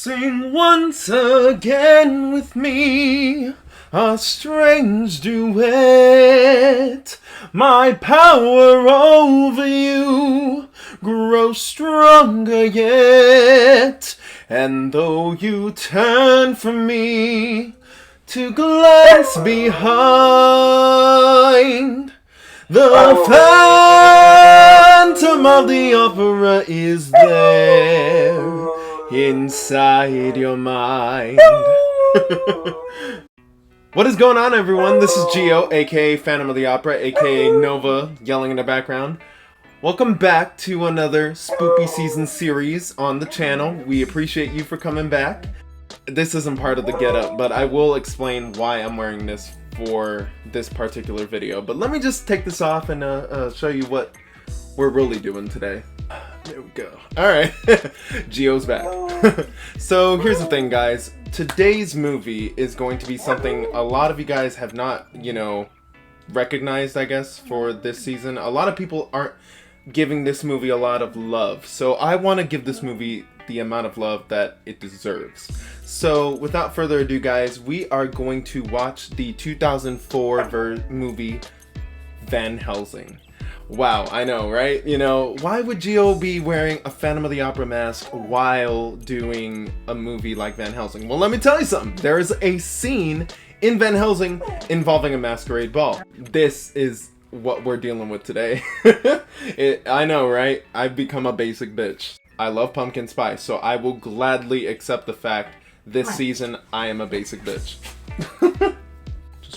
Sing once again with me a strange duet. My power over you grows stronger yet. And though you turn from me to glance behind, the Phantom of the Opera is there inside your mind. What is going on, everyone? This is Gio, aka Phantom of the Opera, aka Nova, yelling in the background. Welcome back to another Spoopy Season series on the channel. We appreciate you for coming back. This isn't part of the getup, but I will explain why I'm wearing this for this particular video. But let me just take this off and show you what we're really doing today. There we go. Alright, Gio's back. So here's the thing, guys. Today's movie is going to be something a lot of you guys have not, recognized, I guess, for this season. A lot of people aren't giving this movie a lot of love. So I want to give this movie the amount of love that it deserves. So without further ado, guys, we are going to watch the 2004 movie Van Helsing. Wow, I know, right? Why would Gio be wearing a Phantom of the Opera mask while doing a movie like Van Helsing? Well, let me tell you something. There is a scene in Van Helsing involving a masquerade ball. This is what we're dealing with today. I know, right? I've become a basic bitch. I love pumpkin spice, so I will gladly accept the fact this season I am a basic bitch.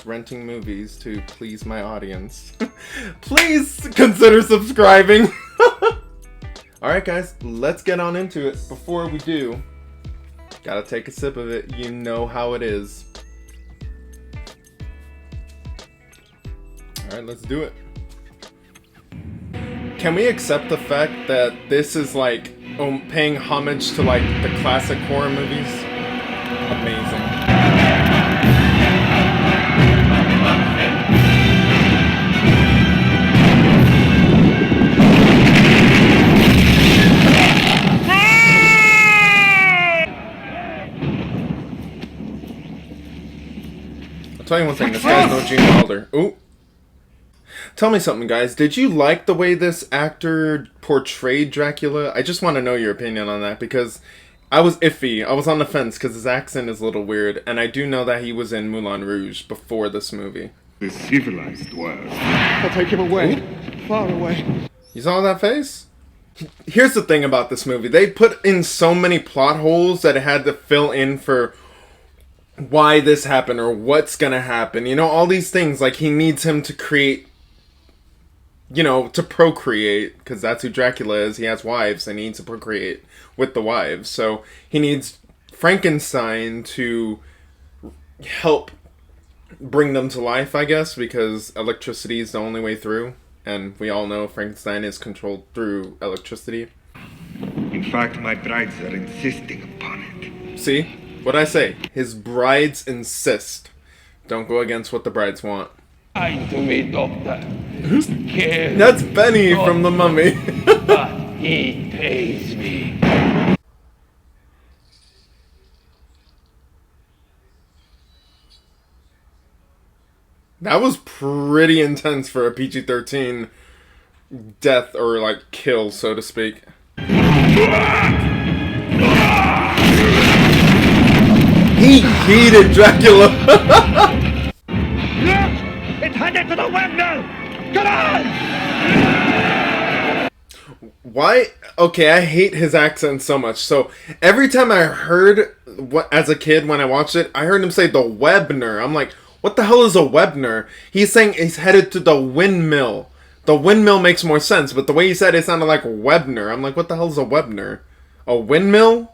Renting movies to please my audience. Please consider subscribing. Alright, guys, let's get on into it. Before we do, gotta take a sip of it. You know how it is. Alright, let's do it. Can we accept the fact that this is like paying homage to like the classic horror movies? Amazing. Tell you one thing, this guy's no Gene Wilder. Ooh. Tell me something, guys. Did you like the way this actor portrayed Dracula? I just want to know your opinion on that, because I was iffy. I was on the fence, because his accent is a little weird, and I do know that he was in Moulin Rouge before this movie. The civilized world. I'll take him away. Ooh. Far away. You saw that face? Here's the thing about this movie. They put in so many plot holes that it had to fill in for why this happened or what's gonna happen. All these things. Like, he needs him to create, to procreate, because that's who Dracula is. He has wives and he needs to procreate with the wives. So he needs Frankenstein to help bring them to life, I guess, because electricity is the only way through. And we all know Frankenstein is controlled through electricity. In fact, my brides are insisting upon it. See? What'd I say? His brides insist. Don't go against what the brides want. Kind to me, Doctor. That's Benny from The Mummy. But he pays me. That was pretty intense for a PG-13 death or, like, kill, so to speak. He heated Dracula. Look! It's headed to the window! Come on! Why? Okay, I hate his accent so much. So every time I heard, as a kid when I watched it, I heard him say the Webner. I'm like, what the hell is a Webner? He's saying he's headed to the windmill. The windmill makes more sense, but the way he said it sounded like Webner. I'm like, what the hell is a Webner? A windmill?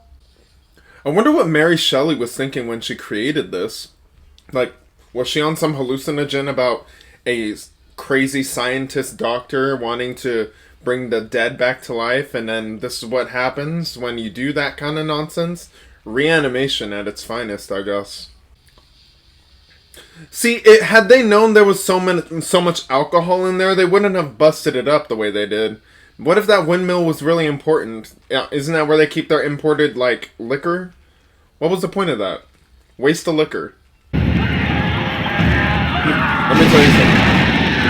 I wonder what Mary Shelley was thinking when she created this. Like, was she on some hallucinogen about a crazy scientist doctor wanting to bring the dead back to life, and then this is what happens when you do that kind of nonsense? Reanimation at its finest, I guess. See, had they known there was so much alcohol in there, they wouldn't have busted it up the way they did. What if that windmill was really important? Isn't that where they keep their imported, like, liquor? What was the point of that? Waste of liquor. Let me tell you something.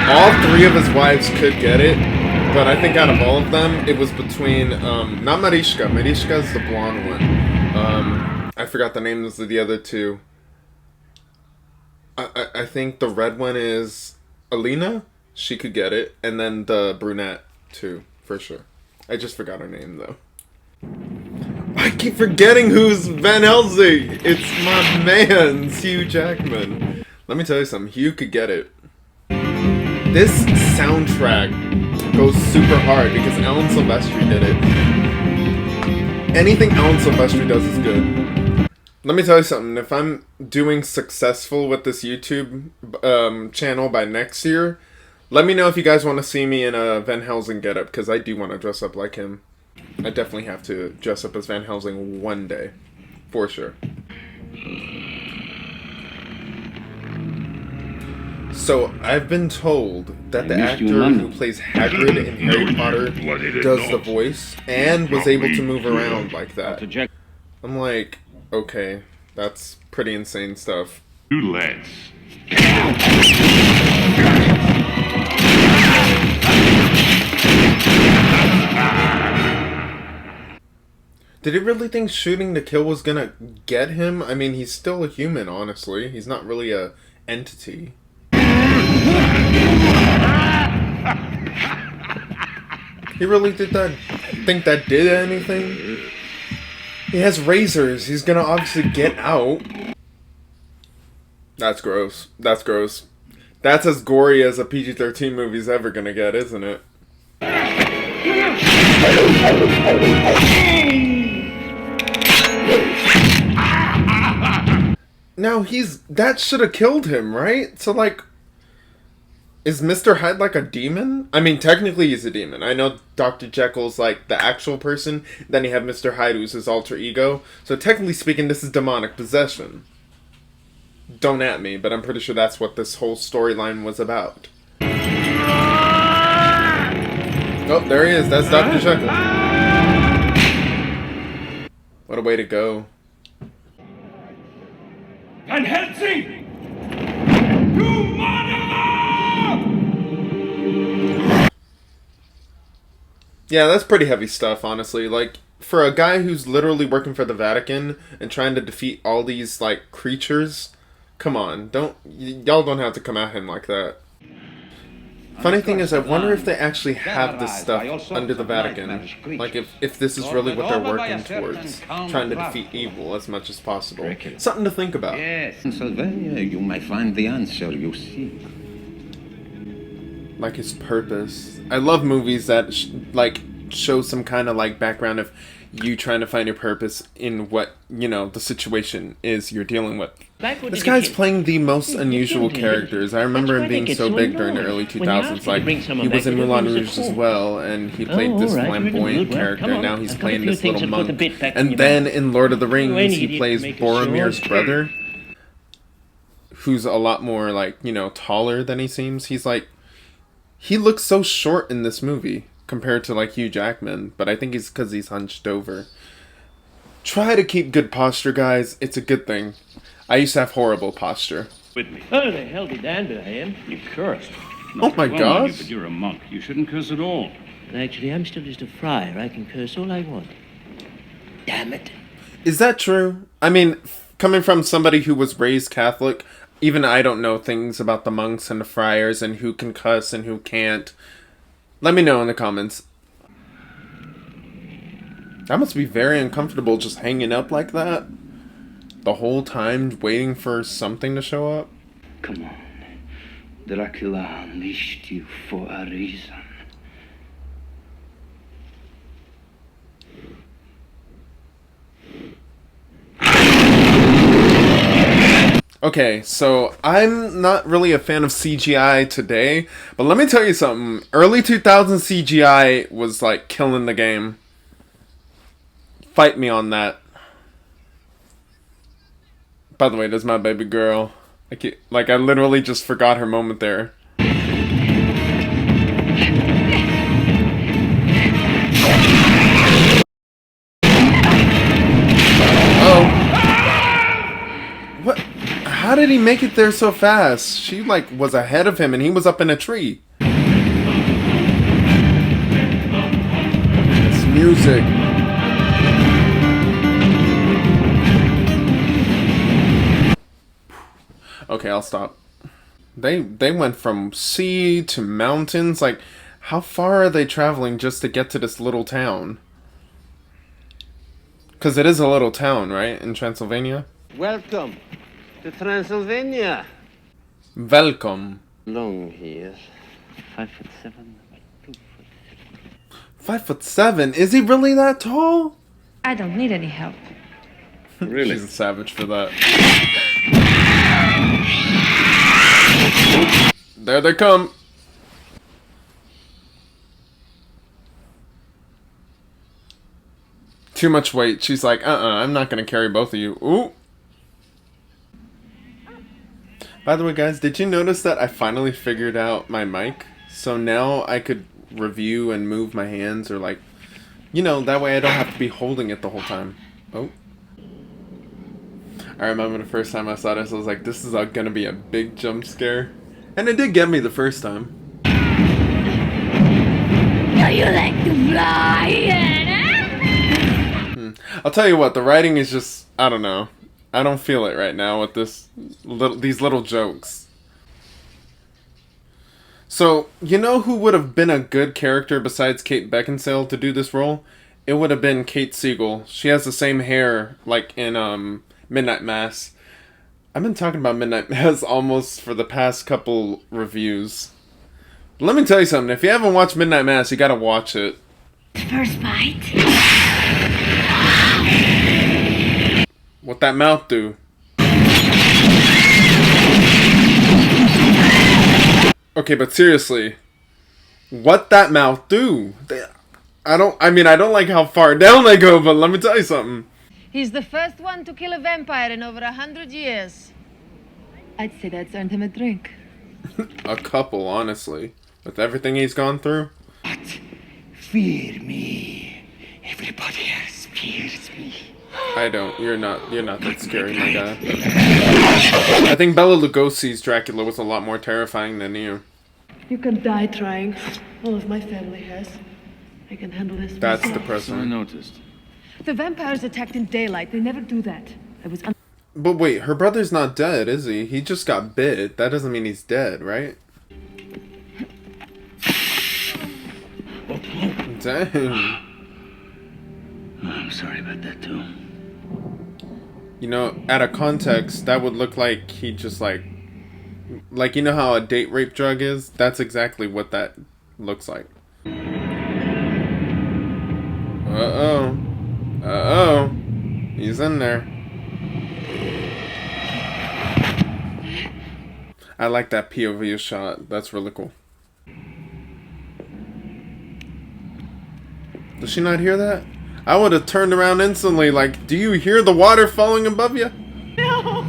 All three of his wives could get it, but I think out of all of them, it was between, not Mariska. Mariska is the blonde one. I forgot the names of the other two. I think the red one is Alina. She could get it. And then the brunette, too, for sure. I just forgot her name, though. I keep forgetting who's Van Helsing. It's my man, Hugh Jackman. Let me tell you something. Hugh could get it. This soundtrack goes super hard because Alan Silvestri did it. Anything Alan Silvestri does is good. Let me tell you something. If I'm doing successful with this YouTube channel by next year, let me know if you guys want to see me in a Van Helsing getup, because I do want to dress up like him. I definitely have to dress up as Van Helsing one day, for sure. So, I've been told that the actor who plays Hagrid in Harry Potter does the voice and was able to move around like that. I'm like, okay, that's pretty insane stuff. You lads. Did he really think shooting to kill was gonna get him? I mean, he's still a human, honestly. He's not really a entity. He really did that? Think that did anything? He has razors. He's gonna obviously get out. That's gross. That's gross. That's as gory as a PG-13 movie's ever gonna get, isn't it? Now that should have killed him, right? So like, is Mr. Hyde like a demon? I mean, technically he's a demon. I know Dr. Jekyll's like the actual person. Then you have Mr. Hyde, who's his alter ego. So technically speaking, this is demonic possession. Don't at me, but I'm pretty sure that's what this whole storyline was about. Oh, there he is. That's Dr. Jekyll. What a way to go. Van Helsing! You murderer! Yeah, that's pretty heavy stuff, honestly. Like, for a guy who's literally working for the Vatican and trying to defeat all these, like, creatures, come on, y'all don't have to come at him like that. Funny thing is, I wonder if they actually have this stuff under the Vatican. Like, if this is really what they're working towards. Trying to defeat evil as much as possible. Something to think about. Yes, in Sylvania, you may find the answer you seek. Like his purpose. I love movies that, show some kind of, like, background of you trying to find your purpose in what, the situation is you're dealing with. This guy's playing the most unusual characters. I remember him being so big during the early 2000s. Like, he was in Moulin Rouge as well, and he played this flamboyant character, and now he's playing this little monk. And then in Lord of the Rings, he plays Boromir's brother, who's a lot more, like, taller than he seems. He looks so short in this movie compared to, like, Hugh Jackman, but I think it's because he's hunched over. Try to keep good posture, guys. It's a good thing. I used to have horrible posture. With me. Oh, the hell did I am? You cursed. Oh my gosh. But you're a monk. You shouldn't curse at all. Actually, I'm still just a friar. I can curse all I want. Damn it. Is that true? I mean, coming from somebody who was raised Catholic, even I don't know things about the monks and the friars and who can cuss and who can't. Let me know in the comments. That must be very uncomfortable just hanging up like that. The whole time waiting for something to show up. Come on. Dracula unleashed you for a reason. Okay, so I'm not really a fan of CGI today, but let me tell you something. Early 2000s CGI was like killing the game. Fight me on that. By the way, there's my baby girl. I literally just forgot her moment there. Oh. How did he make it there so fast? She, like, was ahead of him and he was up in a tree. This music. Okay, I'll stop. They went from sea to mountains. Like, how far are they traveling just to get to this little town? Because it is a little town, right? In Transylvania? Welcome to Transylvania. Welcome. Long here. 5'7", 2 foot. 5'7"? Is he really that tall? I don't need any help. Really? She's a savage for that. There they come. Too much weight. She's like, I'm not gonna carry both of you. Ooh. By the way, guys, did you notice that I finally figured out my mic? So now I could review and move my hands, or like, you know, that way I don't have to be holding it the whole time. Oh. I remember the first time I saw this, I was like, this is gonna be a big jump scare. And it did get me the first time. Do you like to fly? I'll tell you what, the writing is just, I don't know. I don't feel it right now with these little jokes. So, you know who would have been a good character besides Kate Beckinsale to do this role? It would have been Kate Siegel. She has the same hair, like in Midnight Mass. I've been talking about Midnight Mass almost for the past couple reviews. But let me tell you something. If you haven't watched Midnight Mass, you gotta watch it. First bite. What that mouth do? Okay, but seriously, what that mouth do? I don't like how far down they go, but let me tell you something. He's the first one to kill a vampire in over 100 years. I'd say that's earned him a drink. A couple, honestly. With everything he's gone through. But fear me. Everybody else fears me. I don't. You're not that scary, my guy. I think Bela Lugosi's Dracula was a lot more terrifying than you. You can die trying. All of my family has. I can handle this That's myself. depressing. I noticed. The vampires attacked in daylight. They never do that. I was But wait, her brother's not dead, is he? He just got bit. That doesn't mean he's dead, right? Dang. I'm sorry about that too. You know, out of context, that would look like he just like you know how a date rape drug is? That's exactly what that looks like. Uh-oh. Uh-oh. He's in there. I like that POV shot. That's really cool. Does she not hear that? I would have turned around instantly like, do you hear the water falling above you? No!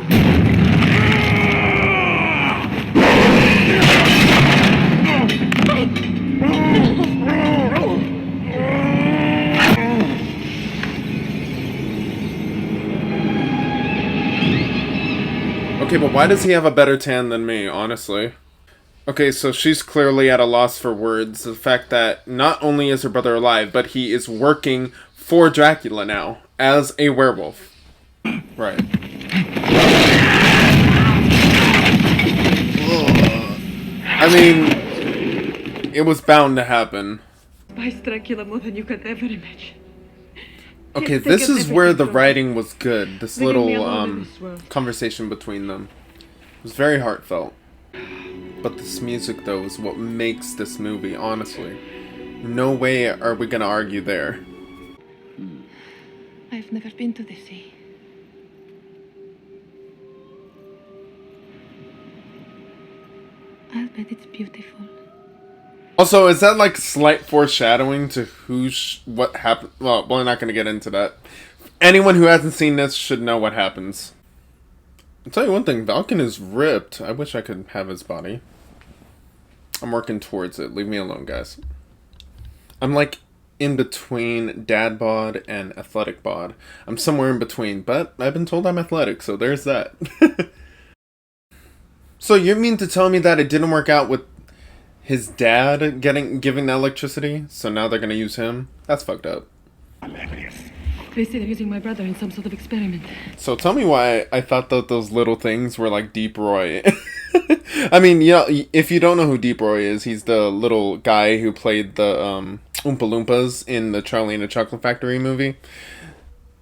Okay, but why does he have a better tan than me, honestly? Okay, so she's clearly at a loss for words. The fact that not only is her brother alive, but he is working for Dracula now as a werewolf. Right. I mean, it was bound to happen. Spice Dracula more than you could ever imagine. Okay, They this get is where the everything from writing was good. This Leaving me little alone in this world. conversation between them. It was very heartfelt. But this music, though, is what makes this movie, honestly. No way are we gonna argue there. I've never been to the sea. I'll bet it's beautiful. Also, is that like slight foreshadowing to what happened? Well, we're not gonna get into that. Anyone who hasn't seen this should know what happens. I'll tell you one thing, Valken is ripped. I wish I could have his body. I'm working towards it. Leave me alone, guys. I'm like in between dad bod and athletic bod. I'm somewhere in between, but I've been told I'm athletic, so there's that. So you mean to tell me that it didn't work out with his dad giving the electricity? So now they're gonna use him? That's fucked up. They say they're using my brother in some sort of experiment. So tell me why I thought that those little things were like Deep Roy. I mean, yeah, if you don't know who Deep Roy is, he's the little guy who played the Oompa Loompas in the Charlie and the Chocolate Factory movie.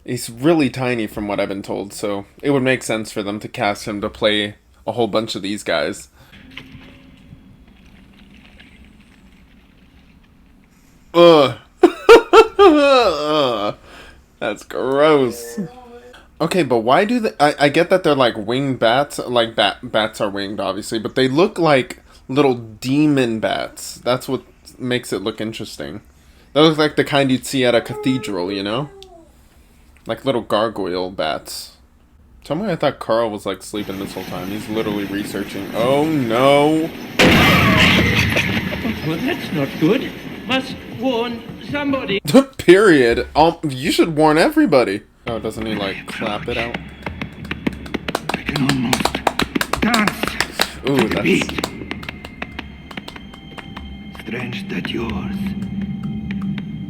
He's really tiny from what I've been told, so it would make sense for them to cast him to play a whole bunch of these guys. Ugh. That's gross. Okay, but why do they... I get that they're like winged bats, like bats are winged, obviously, but they look like little demon bats. That's what makes it look interesting. They look like the kind you'd see at a cathedral, you know? Like little gargoyle bats. Tell me I thought Carl was like sleeping this whole time. He's literally researching. Oh no! Well, that's not good. Must warn somebody. Period. You should warn everybody. Oh, doesn't he like clap it out? I can almost dance. Ooh, that's... Beat. Strange that yours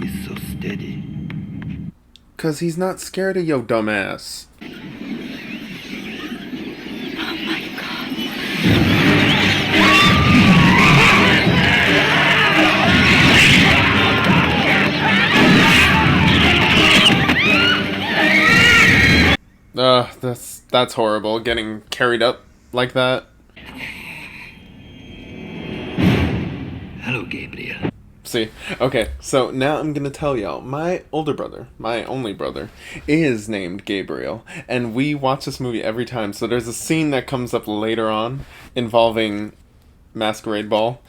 is so steady. 'Cause he's not scared of yo dumbass. Oh my god. That's horrible. Getting carried up like that. Hello, Gabriel. See, okay, so now I'm gonna tell y'all, my older brother, my only brother, is named Gabriel, and we watch this movie every time, so there's a scene that comes up later on involving Masquerade Ball,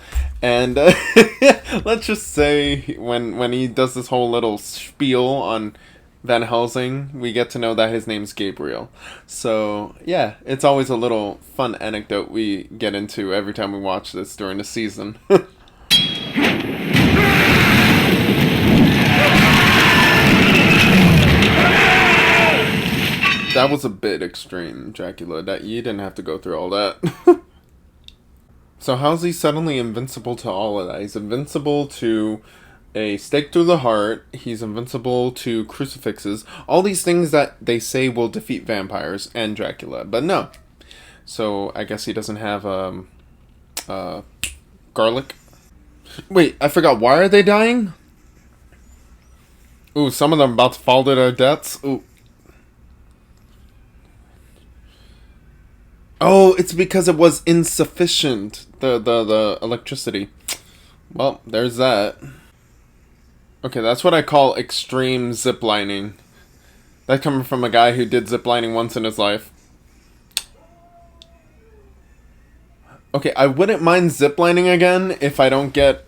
and let's just say when he does this whole little spiel on Van Helsing, we get to know that his name's Gabriel. So, yeah, it's always a little fun anecdote we get into every time we watch this during the season. That was a bit extreme, Dracula. That you didn't have to go through all that. So how's he suddenly invincible to all of that? He's invincible to a stake through the heart. He's invincible to crucifixes. All these things that they say will defeat vampires and Dracula. But no. So I guess he doesn't have garlic. Wait, I forgot. Why are they dying? Ooh, some of them about to fall to their deaths. Ooh. Oh, it's because it was insufficient. The electricity. Well, there's that. Okay, that's what I call extreme ziplining. That coming from a guy who did ziplining once in his life. Okay, I wouldn't mind ziplining again if I don't get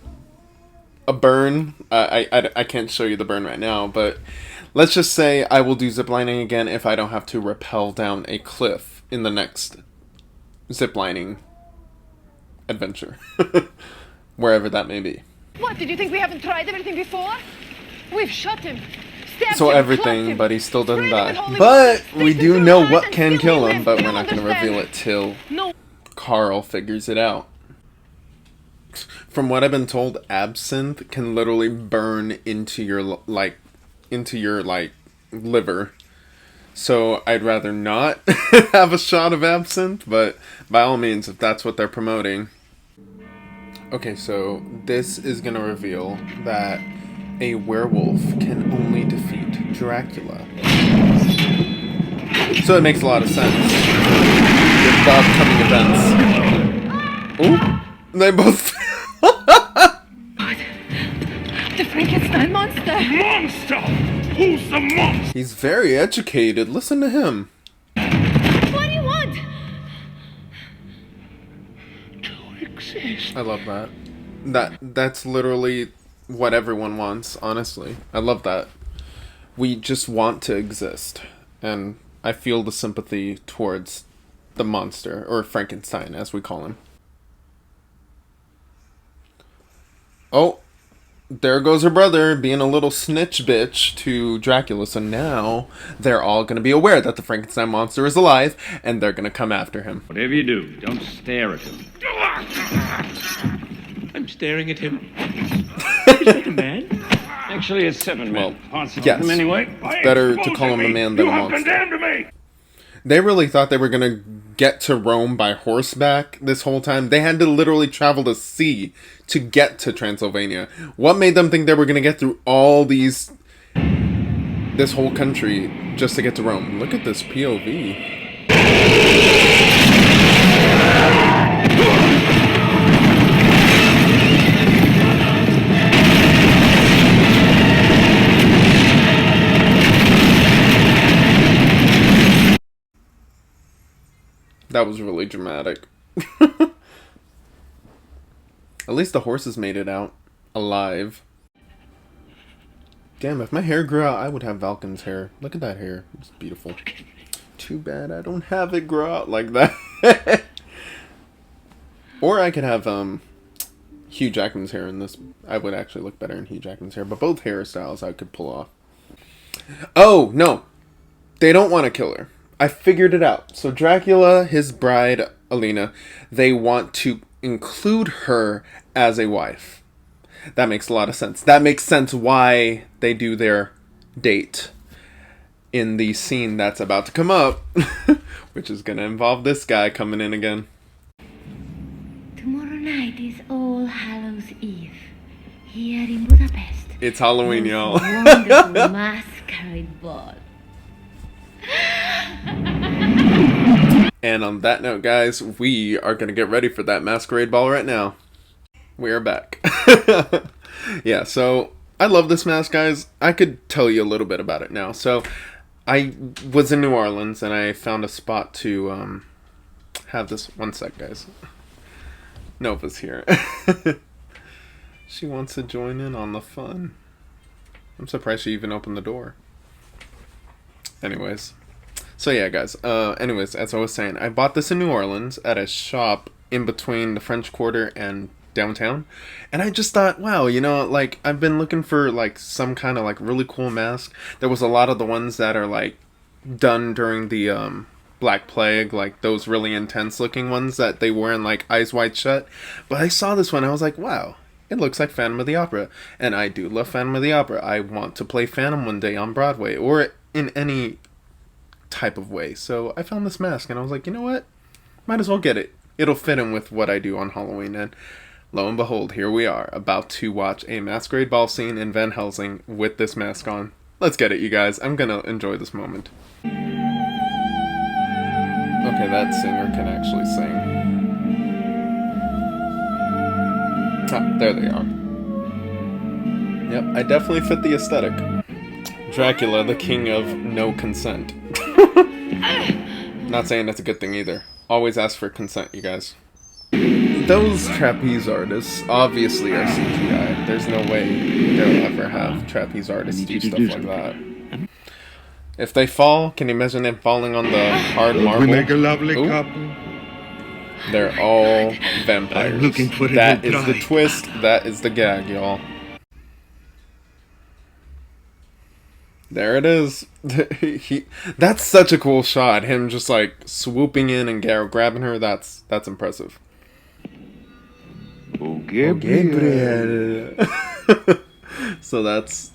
a burn. I can't show you the burn right now, but let's just say I will do ziplining again if I don't have to rappel down a cliff in the next ziplining adventure. Wherever that may be. What, did you think we haven't tried everything before? We've shot him, stabbed So him, everything, clubbed him, but he still doesn't sprayed him with die. holy But water, we staked do him know through what the can heart, kill and him, still but he we're lived. not going to You reveal don't it till No. Carl figures it out. From what I've been told, absinthe can literally burn into your liver. So I'd rather not have a shot of absinthe, but by all means, if that's what they're promoting. Okay, so this is gonna reveal that a werewolf can only defeat Dracula. So it makes a lot of sense with the upcoming events. Ooh, they both... The Frankenstein monster! Monster! Who's the monster? He's very educated. Listen to him. What do you want? To exist. I love that. That's literally what everyone wants, honestly. I love that. We just want to exist. And I feel the sympathy towards the monster, or Frankenstein, as we call him. Oh, there goes her brother being a little snitch bitch to Dracula. So now they're all going to be aware that the Frankenstein monster is alive, and they're going to come after him. Whatever you do, don't stare at him. I'm staring at him. Is that a man? Actually, it's 7 men. Well, Parts of yes. them anyway. It's better to call him a man than a monster. Condemned me. They really thought they were going to get to Rome by horseback this whole time. They had to literally travel the sea to get to Transylvania. What made them think they were going to get through this whole country just to get to Rome? Look at this POV. That was really dramatic. At least the horses made it out alive. Damn, if my hair grew out, I would have Valken's hair. Look at that hair. It's beautiful. Too bad I don't have it grow out like that. Or I could have Hugh Jackman's hair in this. I would actually look better in Hugh Jackman's hair. But both hairstyles I could pull off. Oh, no. They don't want to kill her. I figured it out. So Dracula, his bride, Alina, they want to include her as a wife. That makes a lot of sense. That makes sense why they do their date in the scene that's about to come up, which is going to involve this guy coming in again. Tomorrow night is All Hallows Eve, here in Budapest. It's Halloween, y'all. Wonderful masquerade ball. And on that note, guys, we are going to get ready for that masquerade ball right now. We are back. Yeah, so I love this mask, guys. I could tell you a little bit about it now. So I was in New Orleans, and I found a spot to have this. One sec, guys. Nova's here. She wants to join in on the fun. I'm surprised she even opened the door. Anyways. So yeah, guys. Anyways, as I was saying, I bought this in New Orleans at a shop in between the French Quarter and downtown. And I just thought, wow, you know, like, I've been looking for, like, some kind of, like, really cool mask. There was a lot of the ones that are, like, done during the, Black Plague, like, those really intense looking ones that they were in, like, Eyes Wide Shut. But I saw this one, I was like, wow, it looks like Phantom of the Opera. And I do love Phantom of the Opera. I want to play Phantom one day on Broadway, or in any type of way. So I found this mask, and I was like, you know what? Might as well get it. It'll fit in with what I do on Halloween, and lo and behold, here we are, about to watch a masquerade ball scene in Van Helsing with this mask on. Let's get it, you guys. I'm gonna enjoy this moment. Okay, that singer can actually sing. Ah, there they are. Yep, I definitely fit the aesthetic. Dracula, the king of no consent. Not saying that's a good thing either. Always ask for consent, you guys. Those trapeze artists obviously are CGI. There's no way they'll ever have trapeze artists do stuff like that. If they fall, can you imagine them falling on the hard marble? We make a lovely Ooh. couple. They're all vampires. I'm looking for a That new is the bride. twist. That is the gag, y'all. There it is. That's such a cool shot. Him just like swooping in and grabbing her. That's impressive. Oh, Gabriel. So that's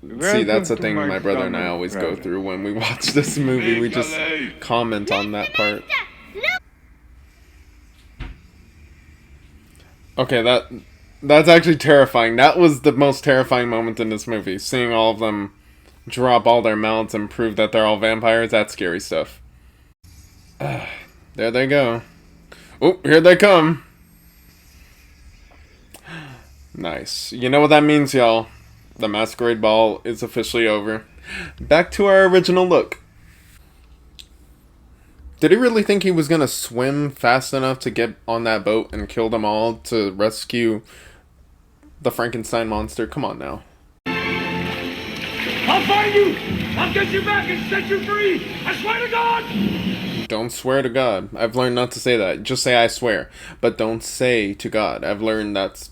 the thing my brother and I always go through when we watch this movie. We just comment on that part. Okay, that's actually terrifying. That was the most terrifying moment in this movie. Seeing all of them drop all their mouths and prove that they're all vampires. That's scary stuff. There they go. Oh, here they come. Nice. You know what that means, y'all. The masquerade ball is officially over. Back to our original look. Did he really think he was going to swim fast enough to get on that boat and kill them all to rescue the Frankenstein monster? Come on now. I'll find you! I'll get you back and set you free! I swear to God! Don't swear to God. I've learned not to say that. Just say I swear. But don't say to God. I've learned that's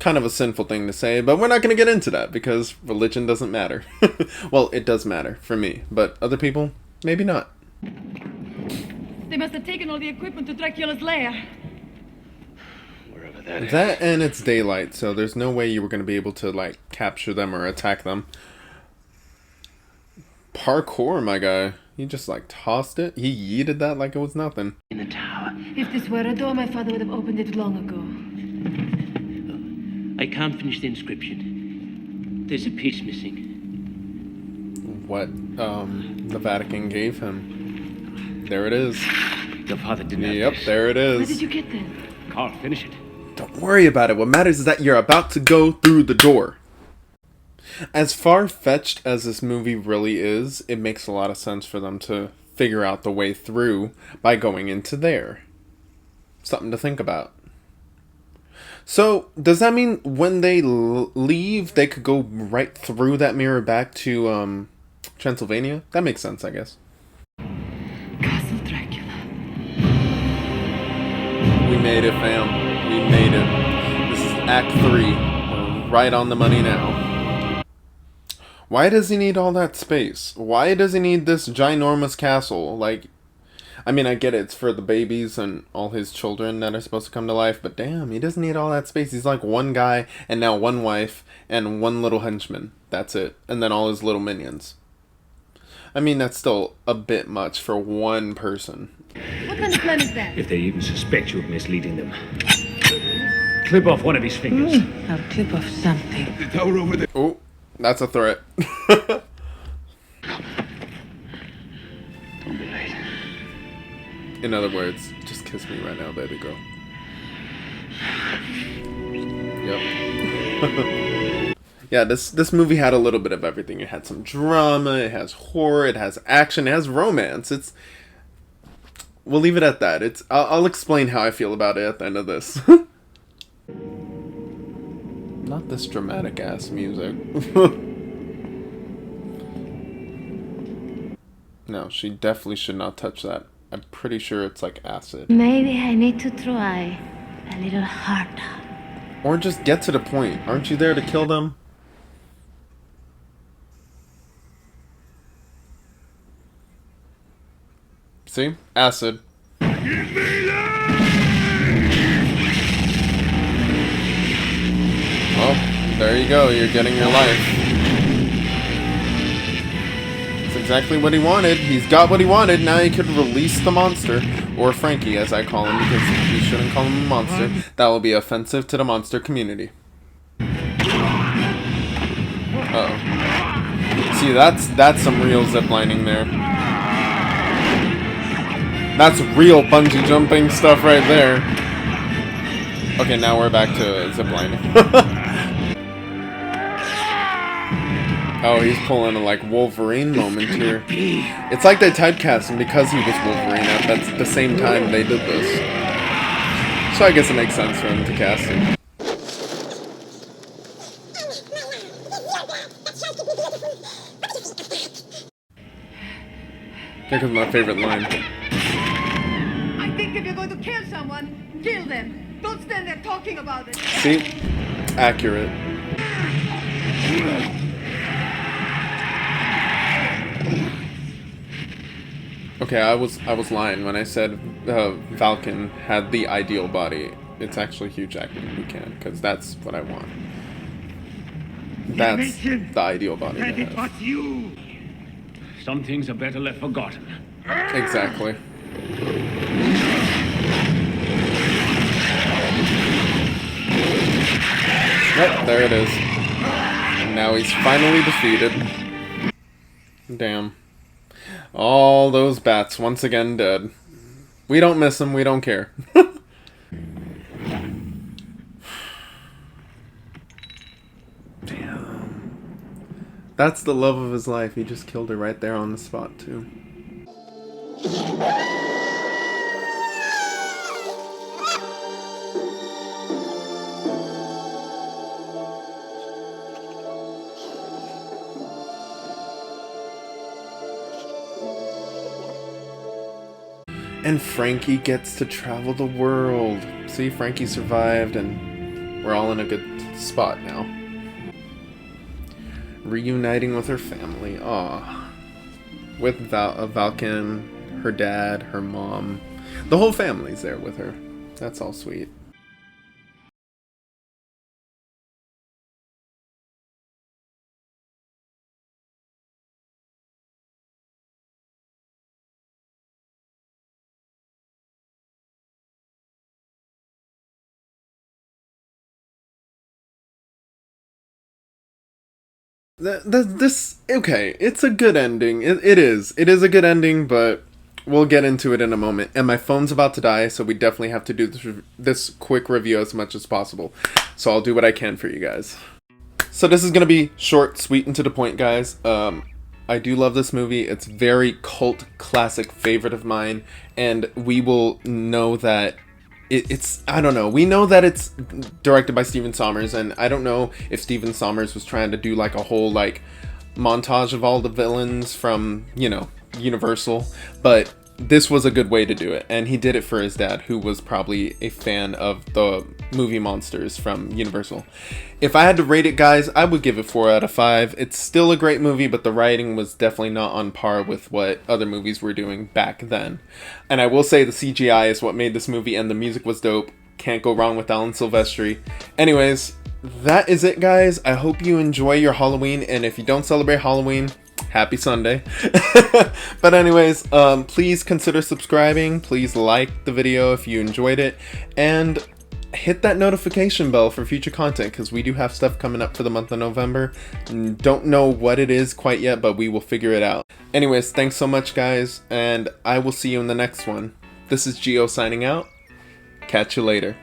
kind of a sinful thing to say, but we're not going to get into that because religion doesn't matter. Well, it does matter for me, but other people, maybe not. They must have taken all the equipment to Dracula's lair. Wherever that is. That and it's daylight, so there's no way you were going to be able to, like, capture them or attack them. Parkour, my guy. He just, like, tossed it. He yeeted that like it was nothing. In the tower. If this were a door, my father would have opened it long ago. I can't finish the inscription. There's a piece missing. What, the Vatican gave him. There it is. Your father didn't have Yep, this. there it Where is. did you get them? Carl, finish it. Don't worry about it. What matters is that you're about to go through the door. As far-fetched as this movie really is, it makes a lot of sense for them to figure out the way through by going into there. Something to think about. So, does that mean when they leave, they could go right through that mirror back to, Transylvania? That makes sense, I guess. Castle Dracula. We made it, fam. We made it. This is Act 3. We're right on the money now. Why does he need all that space? Why does he need this ginormous castle? Like, I mean, I get it. It's for the babies and all his children that are supposed to come to life. But damn, he doesn't need all that space. He's like one guy and now one wife and one little henchman. That's it. And then all his little minions. I mean, that's still a bit much for one person. What kind of plan is that? If they even suspect you of misleading them, clip off one of his fingers. I'll clip off something. The tower over there. Oh, that's a threat. Don't be late. In other words, just kiss me right now, baby girl. Yep. Yeah, this movie had a little bit of everything. It had some drama, it has horror, it has action, it has romance. We'll leave it at that. I'll explain how I feel about it at the end of this. Not this dramatic ass music. No, she definitely should not touch that. I'm pretty sure it's like acid. Maybe I need to try a little harder. Or just get to the point. Aren't you there to kill them? See? Acid. Well, there you go. You're getting your life. That's exactly what he wanted. He's got what he wanted. Now he could release the monster. Or Frankie, as I call him, because you shouldn't call him a monster. That will be offensive to the monster community. Uh-oh. See, that's some real ziplining there. That's real bungee jumping stuff right there. Okay, now we're back to ziplining. Oh, he's pulling a, like, Wolverine moment here. It's like they typecast him because he was Wolverine at the same time they did this. So I guess it makes sense for him to cast him. Here comes my favorite line. I think if you're going to kill someone, kill them. Don't stand there talking about it. See? Accurate. Okay, I was lying when I said Falcon had the ideal body. It's actually Hugh Jackman who can, because that's what I want. That's the ideal body to And it have. was you. Some things are better left forgotten. Exactly. Yep, there it is. And now he's finally defeated. Damn. All those bats once again dead. We don't miss them, we don't care. Damn. That's the love of his life. He just killed her right there on the spot, too. And Frankie gets to travel the world. See, Frankie survived, and we're all in a good spot now. Reuniting with her family. Aw. With Valken, her dad, her mom. The whole family's there with her. That's all sweet. Okay, it's a good ending. It is a good ending, but we'll get into it in a moment. And my phone's about to die, so we definitely have to do this quick review as much as possible. So I'll do what I can for you guys. So this is gonna be short, sweet, and to the point, guys. I do love this movie. It's very cult classic favorite of mine, and we will know that it's I don't know. We know that it's directed by Stephen Sommers, and I don't know if Stephen Sommers was trying to do like a whole like montage of all the villains from, you know, Universal, but this was a good way to do it, and he did it for his dad, who was probably a fan of the movie monsters from Universal. If I had to rate it, guys, I would give it 4 out of 5. It's still a great movie, but the writing was definitely not on par with what other movies were doing back then. And I will say the CGI is what made this movie, and the music was dope. Can't go wrong with Alan Silvestri. Anyways, that is it, guys. I hope you enjoy your Halloween, and if you don't celebrate Halloween, happy Sunday. But anyways, please consider subscribing. Please like the video if you enjoyed it, and hit that notification bell for future content, because we do have stuff coming up for the month of November. Don't know what it is quite yet, but we will figure it out. Anyways, thanks so much, guys, and I will see you in the next one. This is Gio signing out. Catch you later.